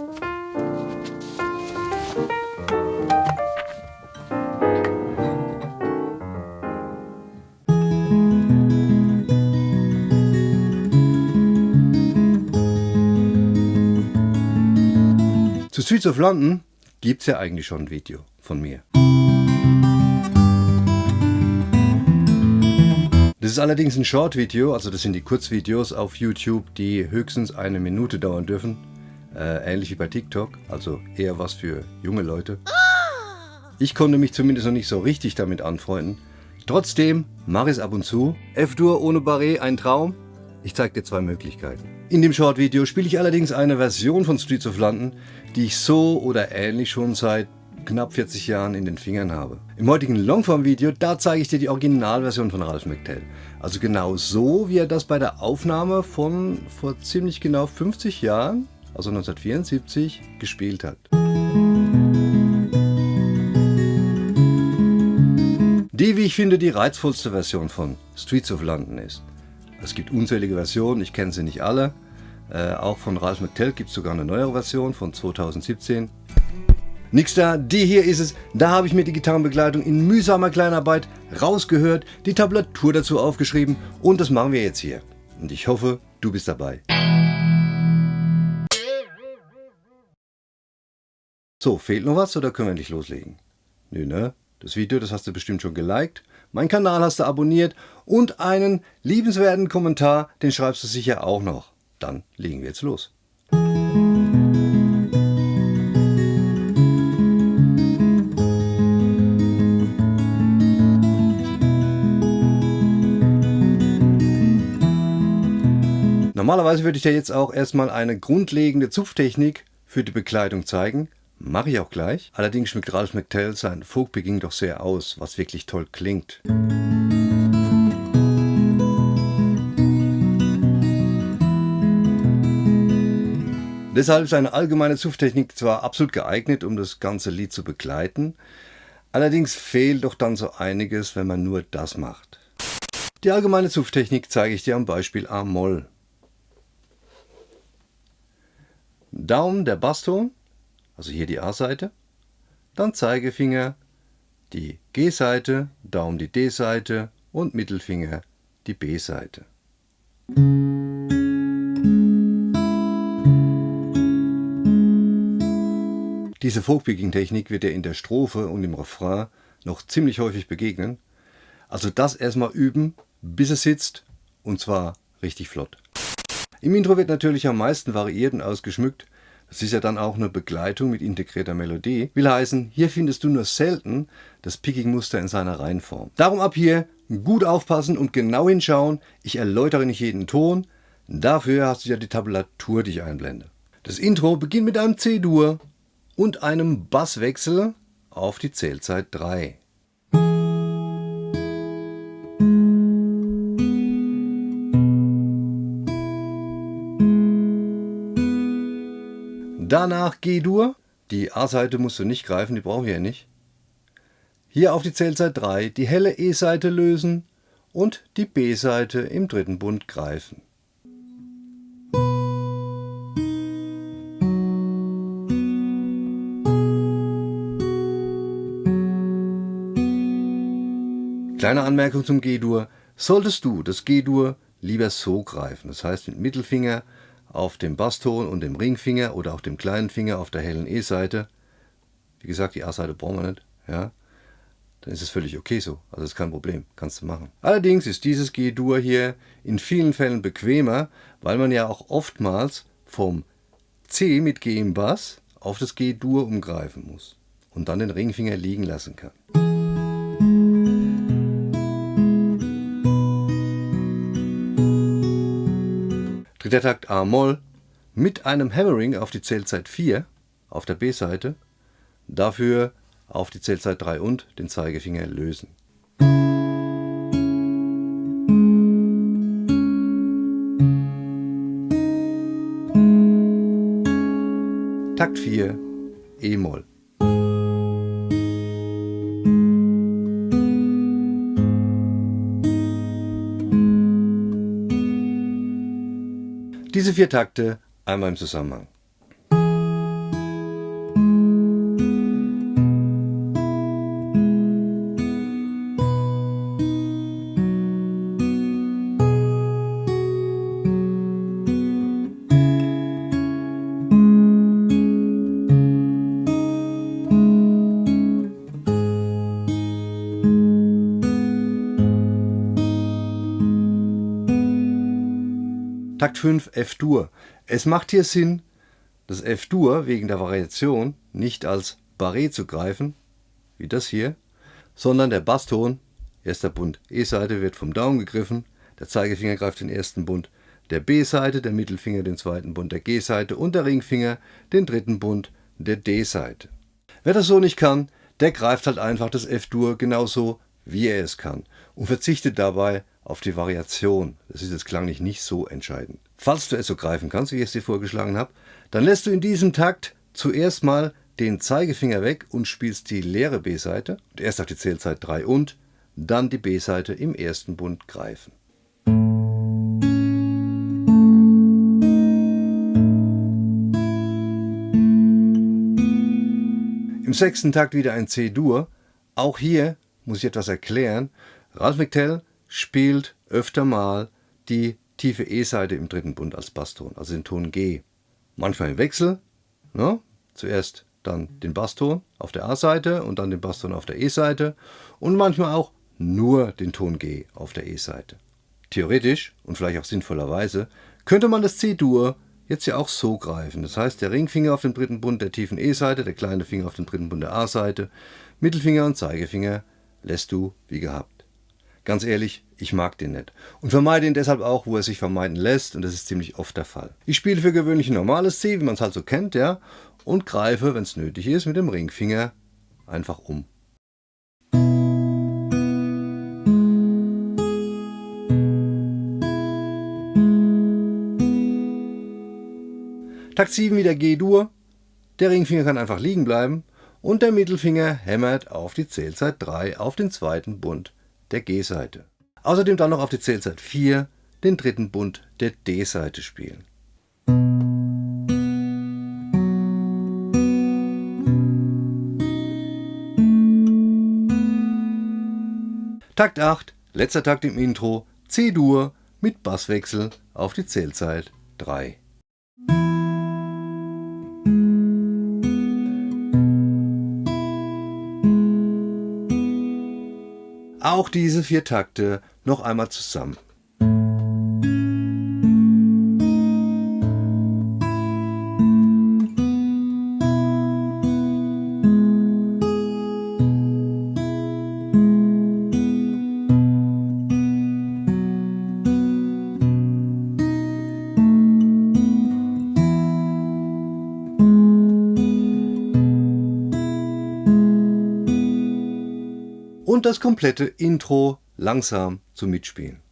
Zu Streets of London gibt es ja eigentlich schon ein Video von mir. Das ist allerdings ein Short-Video, also das sind die Kurzvideos auf YouTube, die höchstens 1 Minute dauern dürfen. Ähnlich wie bei TikTok, also eher was für junge Leute. Ich konnte mich zumindest noch nicht so richtig damit anfreunden. Trotzdem mache ich es ab und zu. F-Dur ohne Barré, ein Traum. Ich zeige dir 2 Möglichkeiten. In dem Short-Video spiele ich allerdings eine Version von Streets of London, die ich so oder ähnlich schon seit knapp 40 Jahren in den Fingern habe. Im heutigen Longform-Video, da zeige ich dir die Originalversion von Ralph McTell. Also genau so, wie er das bei der Aufnahme von vor ziemlich genau 50 Jahren, also 1974, gespielt hat. Die, wie ich finde, die reizvollste Version von Streets of London ist. Es gibt unzählige Versionen, ich kenne sie nicht alle. Auch von Ralph McTell gibt es sogar eine neuere Version von 2017. Nix da, die hier ist es. Da habe ich mir die Gitarrenbegleitung in mühsamer Kleinarbeit rausgehört, die Tablatur dazu aufgeschrieben und das machen wir jetzt hier. Und ich hoffe, du bist dabei. So, fehlt noch was oder können wir endlich loslegen? Nö, ne? Das Video, das hast du bestimmt schon geliked. Meinen Kanal hast du abonniert und einen liebenswerten Kommentar, den schreibst du sicher auch noch. Dann legen wir jetzt los. Normalerweise würde ich dir jetzt auch erstmal eine grundlegende Zupftechnik für die Bekleidung zeigen. Mache ich auch gleich. Allerdings schmückt Ralph McTell sein Folk-Picking doch sehr aus, was wirklich toll klingt. Deshalb ist eine allgemeine Zupftechnik zwar absolut geeignet, um das ganze Lied zu begleiten, allerdings fehlt doch dann so einiges, wenn man nur das macht. Die allgemeine Zupftechnik zeige ich dir am Beispiel A-Moll. Daumen der Basston, also hier die A-Seite, dann Zeigefinger die G-Seite, Daumen die D-Seite und Mittelfinger die B-Seite. Diese Folk-Picking-Technik wird dir in der Strophe und im Refrain noch ziemlich häufig begegnen. Also das erstmal üben, bis es sitzt, und zwar richtig flott. Im Intro wird natürlich am meisten variiert und ausgeschmückt. Das ist ja dann auch eine Begleitung mit integrierter Melodie. Will heißen, hier findest du nur selten das Picking-Muster in seiner Reihenform. Darum ab hier gut aufpassen und genau hinschauen. Ich erläutere nicht jeden Ton. Dafür hast du ja die Tablatur, die ich einblende. Das Intro beginnt mit einem C-Dur und einem Basswechsel auf die Zählzeit 3. Danach G-Dur. Die A-Seite musst du nicht greifen, die brauchen wir ja nicht. Hier auf die Zählzeit 3 die helle E-Seite lösen und die B-Seite im 3. Bund greifen. Kleine Anmerkung zum G-Dur. Solltest du das G-Dur lieber so greifen, das heißt mit Mittelfinger auf dem Basston und dem Ringfinger oder auch dem kleinen Finger auf der hellen E-Seite, wie gesagt, die A-Seite brauchen wir nicht, ja, dann ist es völlig okay so, also ist kein Problem, kannst du machen. Allerdings ist dieses G-Dur hier in vielen Fällen bequemer, weil man ja auch oftmals vom C mit G im Bass auf das G-Dur umgreifen muss und dann den Ringfinger liegen lassen kann. Dritter Takt A-Moll mit einem Hammering auf die Zählzeit 4 auf der B-Seite, dafür auf die Zählzeit 3 und den Zeigefinger lösen. Takt 4 E-Moll. Diese 4 Takte einmal im Zusammenhang. 5 F-Dur. Es macht hier Sinn, das F-Dur wegen der Variation nicht als Barré zu greifen, wie das hier, sondern der Basston, erster Bund E-Seite, wird vom Daumen gegriffen, der Zeigefinger greift den ersten Bund der B-Seite, der Mittelfinger den zweiten Bund der G-Seite und der Ringfinger den dritten Bund der D-Seite. Wer das so nicht kann, der greift halt einfach das F-Dur genauso, wie er es kann und verzichtet dabei auf die Variation. Das ist jetzt klanglich nicht so entscheidend. Falls du es so greifen kannst, wie ich es dir vorgeschlagen habe, dann lässt du in diesem Takt zuerst mal den Zeigefinger weg und spielst die leere B-Seite. Erst auf die Zählzeit 3 und dann die B-Seite im ersten Bund greifen. Im 6. Takt wieder ein C-Dur. Auch hier muss ich etwas erklären. Ralph McTell spielt öfter mal die tiefe E-Seite im dritten Bund als Basston, also den Ton G. Manchmal im Wechsel, ne? Zuerst dann den Basston auf der A-Seite und dann den Basston auf der E-Seite und manchmal auch nur den Ton G auf der E-Seite. Theoretisch und vielleicht auch sinnvollerweise könnte man das C-Dur jetzt ja auch so greifen. Das heißt, der Ringfinger auf dem dritten Bund der tiefen E-Seite, der kleine Finger auf dem dritten Bund der A-Seite, Mittelfinger und Zeigefinger lässt du wie gehabt. Ganz ehrlich, ich mag den nicht und vermeide ihn deshalb auch, wo er sich vermeiden lässt, und das ist ziemlich oft der Fall. Ich spiele für gewöhnlich ein normales C, wie man es halt so kennt, ja, und greife, wenn es nötig ist, mit dem Ringfinger einfach um. Takt 7 wieder G-Dur, der Ringfinger kann einfach liegen bleiben und der Mittelfinger hämmert auf die Zählzeit 3 auf den zweiten Bund der G-Seite. Außerdem dann noch auf die Zählzeit 4 den dritten Bund der D-Seite spielen. Takt 8, letzter Takt im Intro, C-Dur mit Basswechsel auf die Zählzeit 3. Auch diese 4 Takte noch einmal zusammen. Und das komplette Intro langsam zum Mitspielen.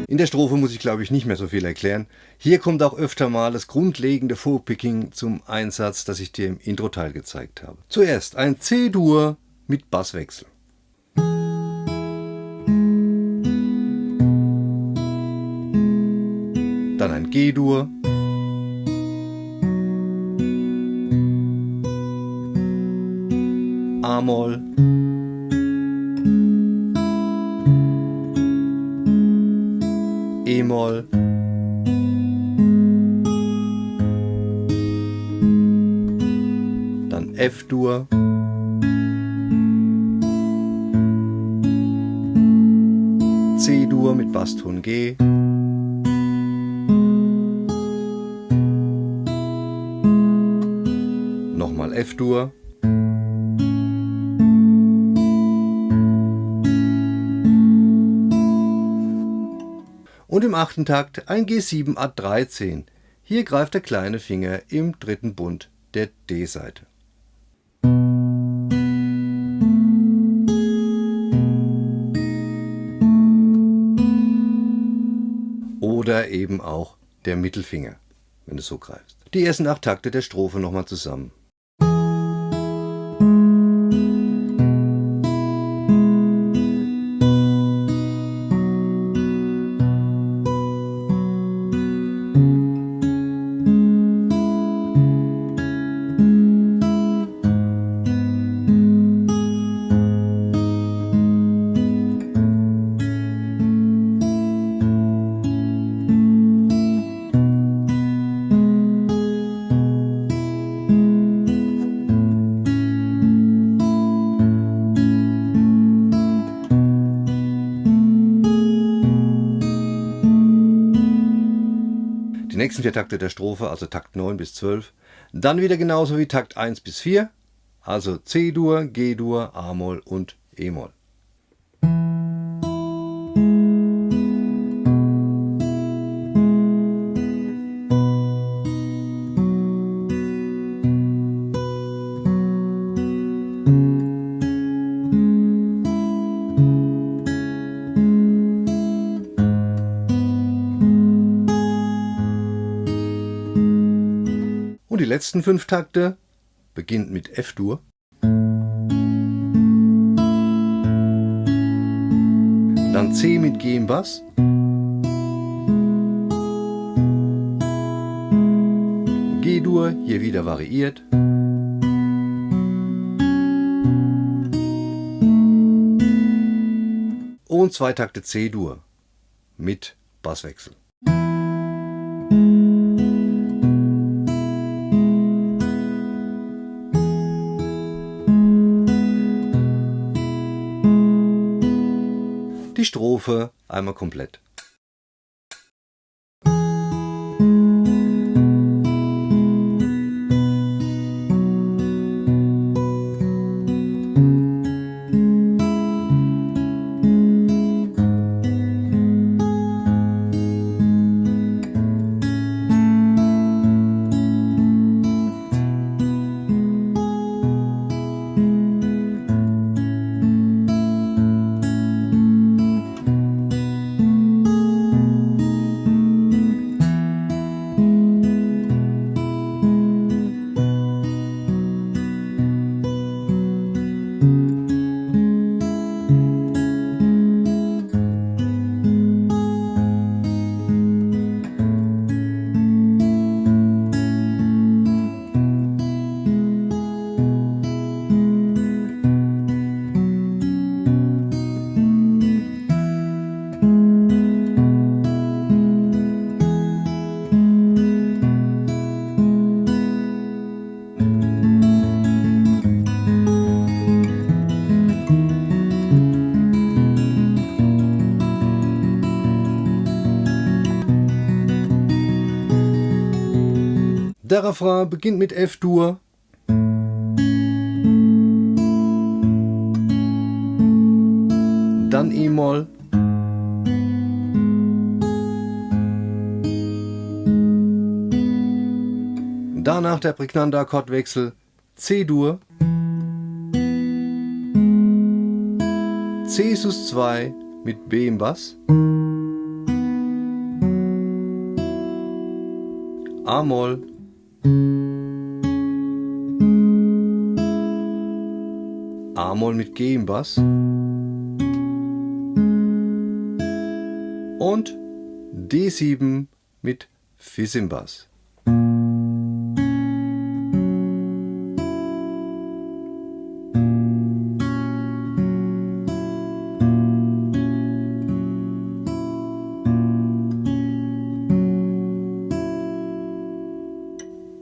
In der Strophe muss ich, glaube ich, nicht mehr so viel erklären. Hier kommt auch öfter mal das grundlegende Folk-Picking zum Einsatz, das ich dir im Intro-Teil gezeigt habe. Zuerst ein C-Dur mit Basswechsel. Dann ein G-Dur. A-Moll. E-Moll, dann F-Dur, C-Dur mit Basston G, nochmal F-Dur, und im 8. Takt ein G7 A13. Hier greift der kleine Finger im dritten Bund der D-Seite. Oder eben auch der Mittelfinger, wenn du so greifst. Die ersten 8 Takte der Strophe nochmal zusammen. nächsten 4 Takte der Strophe, also Takt 9 bis 12, dann wieder genauso wie Takt 1 bis 4, also C-Dur, G-Dur, A-Moll und E-Moll. Und die letzten 5 Takte beginnt mit F-Dur, dann C mit G im Bass, G-Dur, hier wieder variiert, und 2 Takte C-Dur mit Basswechsel. Die Strophe einmal komplett. Der Refrain beginnt mit F-Dur, dann E-Moll, danach der prägnante Akkordwechsel C-Dur, C sus2 mit B im Bass, A-Moll, A-Moll mit G im Bass und D7 mit Fis im Bass.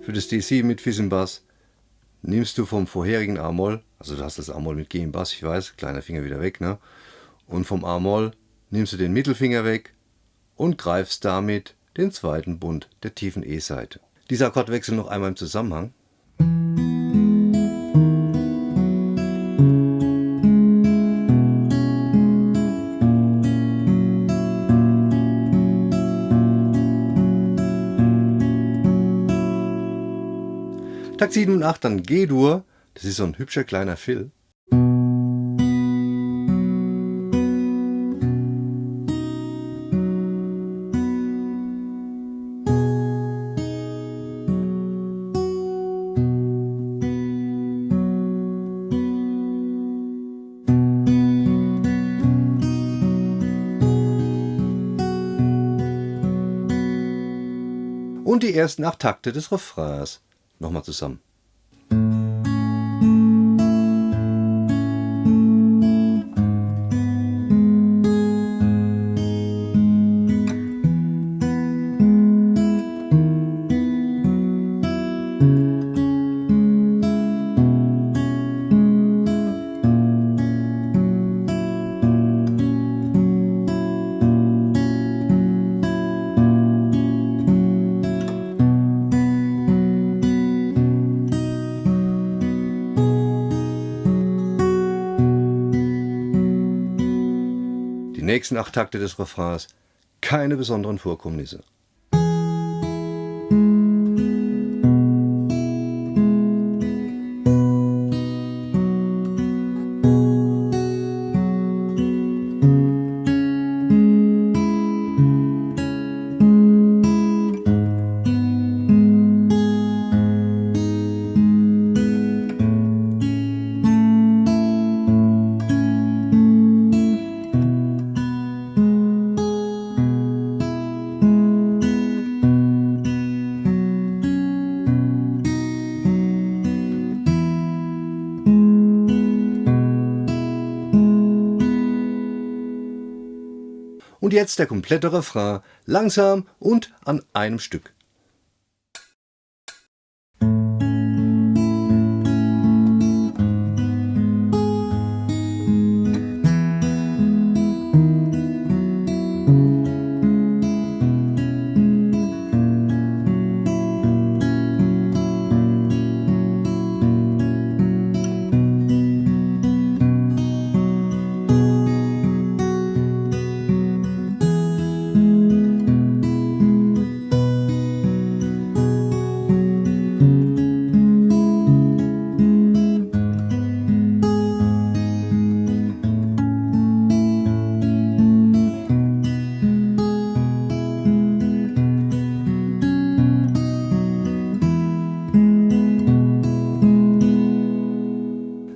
Für das D7 mit Fis im Bass nimmst du vom vorherigen A-Moll, also du hast das A-Moll mit G im Bass, ich weiß, kleiner Finger wieder weg, ne? Und vom A-Moll nimmst du den Mittelfinger weg und greifst damit den zweiten Bund der tiefen E-Saite. Dieser Akkordwechsel noch einmal im Zusammenhang. Takt 7 und 8 dann G-Dur, das ist so ein hübscher kleiner Fill. Und die ersten 8 Takte des Refrains. Nochmal zusammen. Die nächsten 8 Takte des Refrains keine besonderen Vorkommnisse. Und jetzt der komplette Refrain, langsam und an einem Stück.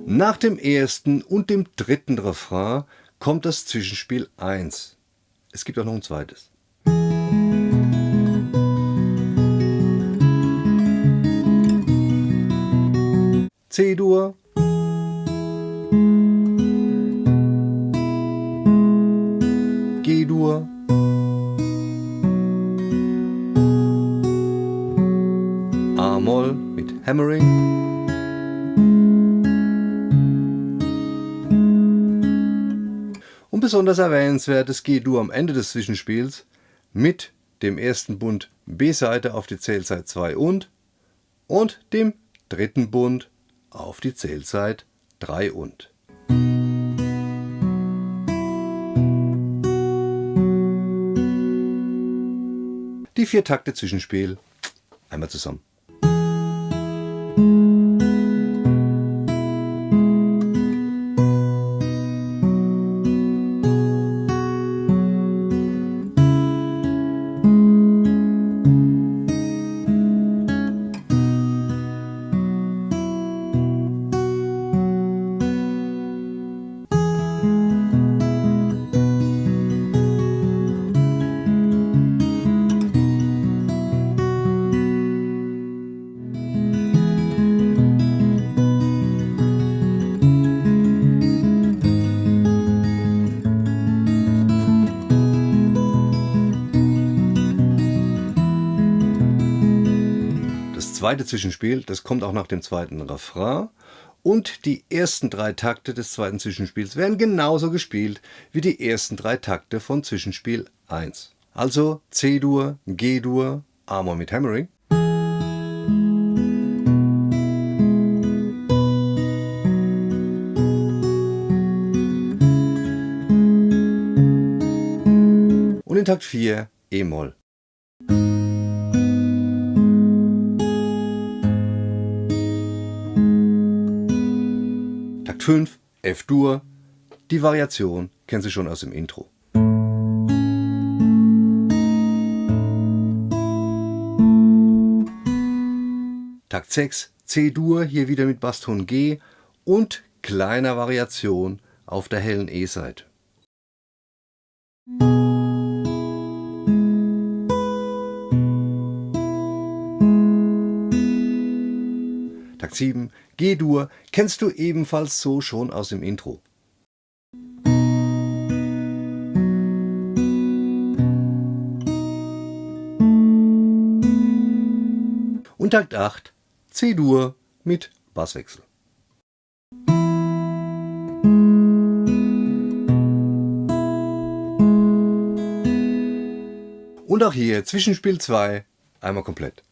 Nach dem ersten und dem dritten Refrain kommt das Zwischenspiel 1. Es gibt auch noch ein zweites. C-Dur, G-Dur, A-Moll mit Hammering, und besonders erwähnenswert ist G-Dur am Ende des Zwischenspiels mit dem ersten Bund B-Seite auf die Zählzeit 2 und dem dritten Bund auf die Zählzeit 3 und. Die 4 Takte Zwischenspiel einmal zusammen. Das zweite Zwischenspiel, das kommt auch nach dem zweiten Refrain, und die ersten 3 Takte des zweiten Zwischenspiels werden genauso gespielt wie die ersten 3 Takte von Zwischenspiel 1. Also C-Dur, G-Dur, A-Moll mit Hammering, und in Takt 4 E-Moll. Takt 5 F-Dur, die Variation kennen Sie schon aus dem Intro. Takt 6 C-Dur, hier wieder mit Basston G und kleiner Variation auf der hellen E-Seite. Takt 7 G-Dur kennst du ebenfalls so schon aus dem Intro. Und Takt 8 C-Dur mit Basswechsel. Und auch hier Zwischenspiel 2 einmal komplett.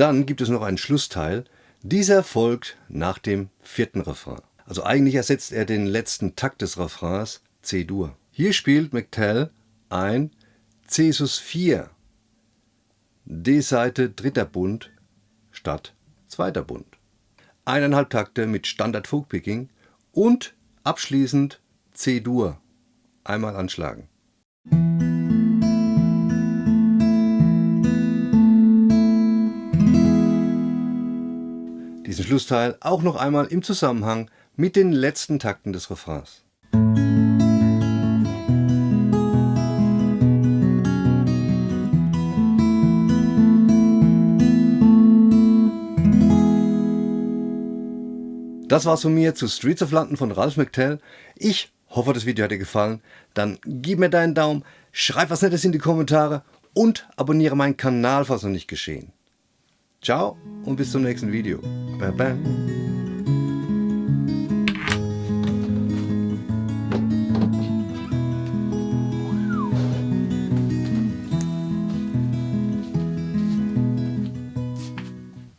dann gibt es noch einen Schlussteil. Dieser folgt nach dem 4. Refrain. Also eigentlich ersetzt er den letzten Takt des Refrains C-Dur. Hier spielt McTell ein C-Sus4, D-Seite 3. Bund statt 2. Bund. 1,5 Takte mit Standard Folk Picking und abschließend C-Dur. Einmal anschlagen. Diesen Schlussteil auch noch einmal im Zusammenhang mit den letzten Takten des Refrains. Das war's von mir zu Streets of London von Ralph McTell. Ich hoffe, das Video hat dir gefallen. Dann gib mir deinen Daumen, schreib was Nettes in die Kommentare und abonniere meinen Kanal, falls noch nicht geschehen. Ciao und bis zum nächsten Video. Bam, bam.